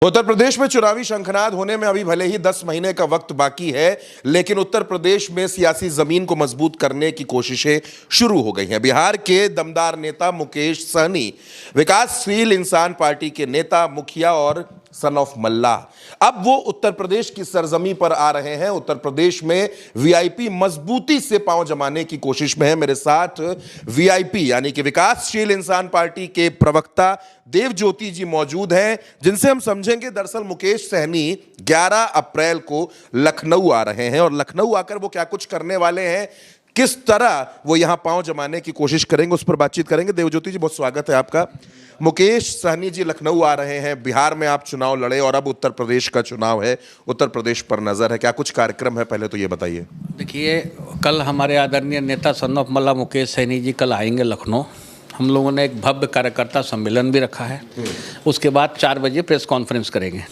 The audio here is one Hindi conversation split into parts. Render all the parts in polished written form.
उत्तर प्रदेश में चुनावी शंखनाद होने में अभी भले ही 10 महीने का वक्त बाकी है, लेकिन उत्तर प्रदेश में सियासी जमीन को मजबूत करने की कोशिशें शुरू हो गई हैं। बिहार के दमदार नेता मुकेश सहनी, विकासशील इंसान पार्टी के नेता, मुखिया और सन ऑफ मल्लाह अब वो उत्तर प्रदेश की सरजमी पर आ रहे हैं। उत्तर प्रदेश में वीआईपी मजबूती से पांव जमाने की कोशिश में है। मेरे साथ वीआईपी यानी कि विकासशील इंसान पार्टी के प्रवक्ता देवज्योति जी मौजूद हैं, जिनसे हम समझेंगे। दरअसल मुकेश सहनी 11 अप्रैल को लखनऊ आ रहे हैं और लखनऊ आकर वो क्या कुछ करने वाले हैं, किस तरह वो यहां पांव जमाने की कोशिश करेंगे, उस पर बातचीत करेंगे। देवज्योति जी, बहुत स्वागत है आपका। मुकेश सहनी जी लखनऊ आ रहे हैं, बिहार में आप चुनाव लड़े और अब उत्तर प्रदेश का चुनाव है, उत्तर प्रदेश पर नजर है, क्या कुछ कार्यक्रम है, पहले तो ये बताइए। देखिए, कल हमारे आदरणीय नेता सन ऑफ मल्लाह मुकेश सहनी जी कल आएंगे लखनऊ। हम लोगों ने एक भव्य कार्यकर्ता सम्मेलन भी रखा है। उसके बाद 4 बजे प्रेस कॉन्फ्रेंस करेंगे।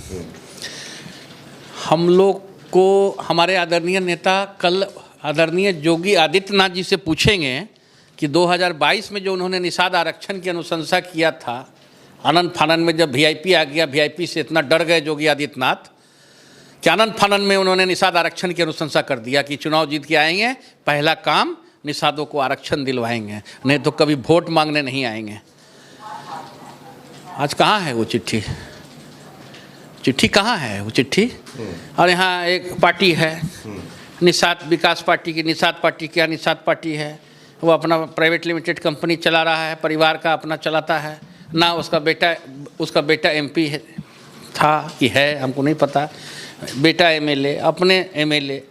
हम लोग को हमारे आदरणीय नेता कल आदरणीय योगी आदित्यनाथ जी से पूछेंगे कि 2022 में जो उन्होंने निषाद आरक्षण की अनुशंसा किया था, आनंद फानन में जब वीआईपी आ गया, वीआईपी से इतना डर गए योगी आदित्यनाथ कि आनंद फानन में उन्होंने निषाद आरक्षण की अनुशंसा कर दिया कि चुनाव जीत के आएंगे, पहला काम निषादों को आरक्षण दिलवाएंगे, नहीं तो कभी वोट मांगने नहीं आएंगे। आज कहाँ है वो चिट्ठी? चिट्ठी कहाँ है वो चिट्ठी? और यहाँ एक पार्टी है निषाद विकास पार्टी की। निषाद पार्टी क्या निषाद पार्टी है? वो अपना प्राइवेट लिमिटेड कंपनी चला रहा है, परिवार का अपना चलाता है ना। उसका बेटा एमपी है था कि है, हमको नहीं पता। बेटा एमएलए, अपने एमएलए।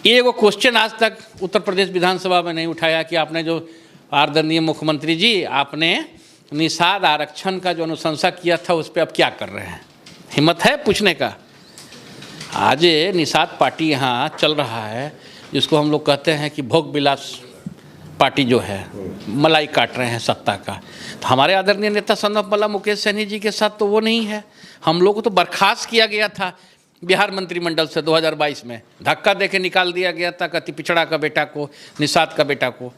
ये वो क्वेश्चन आज तक उत्तर प्रदेश विधानसभा में नहीं उठाया कि आपने जो आदरणीय मुख्यमंत्री जी, आपने निषाद आरक्षण का जो अनुशंसा किया था उस पर अब क्या कर रहे हैं? हिम्मत है पूछने का? आज ये निषाद पार्टी यहाँ चल रहा है, जिसको हम लोग कहते हैं कि भोग विलास पार्टी जो है, मलाई काट रहे हैं सत्ता का। तो हमारे आदरणीय नेता सन ऑफ मल्लाह मुकेश सहनी जी के साथ तो वो नहीं है। हम लोग को तो बर्खास्त किया गया था बिहार मंत्रिमंडल से 2022 में, धक्का देके निकाल दिया गया था कति पिछड़ा का बेटा को, निषाद का बेटा को।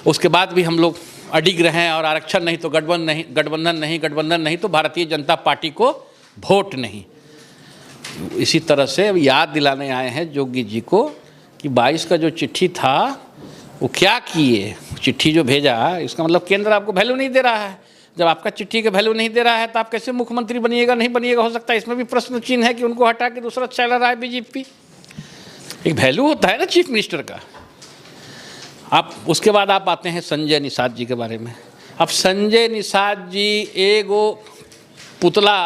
उसके बाद भी हम लोग अडिग रहे हैं और आरक्षण नहीं तो गठबंधन नहीं तो भारतीय जनता पार्टी को वोट नहीं। इसी तरह से याद दिलाने आए हैं योगी जी को कि 22 का जो चिट्ठी था वो क्या किए। चिट्ठी जो भेजा, इसका मतलब केंद्र आपको वैल्यू नहीं दे रहा है। जब आपका चिट्ठी का वैल्यू नहीं दे रहा है तो आप कैसे मुख्यमंत्री बनिएगा, नहीं बनिएगा? हो सकता है इसमें भी प्रश्न चिन्ह है कि उनको हटा के दूसरा चला रहा है बीजेपी। एक वैल्यू होता है ना चीफ मिनिस्टर का। आप उसके बाद आप आते हैं संजय निषाद जी के बारे में। अब संजय निषाद जी एगो पुतला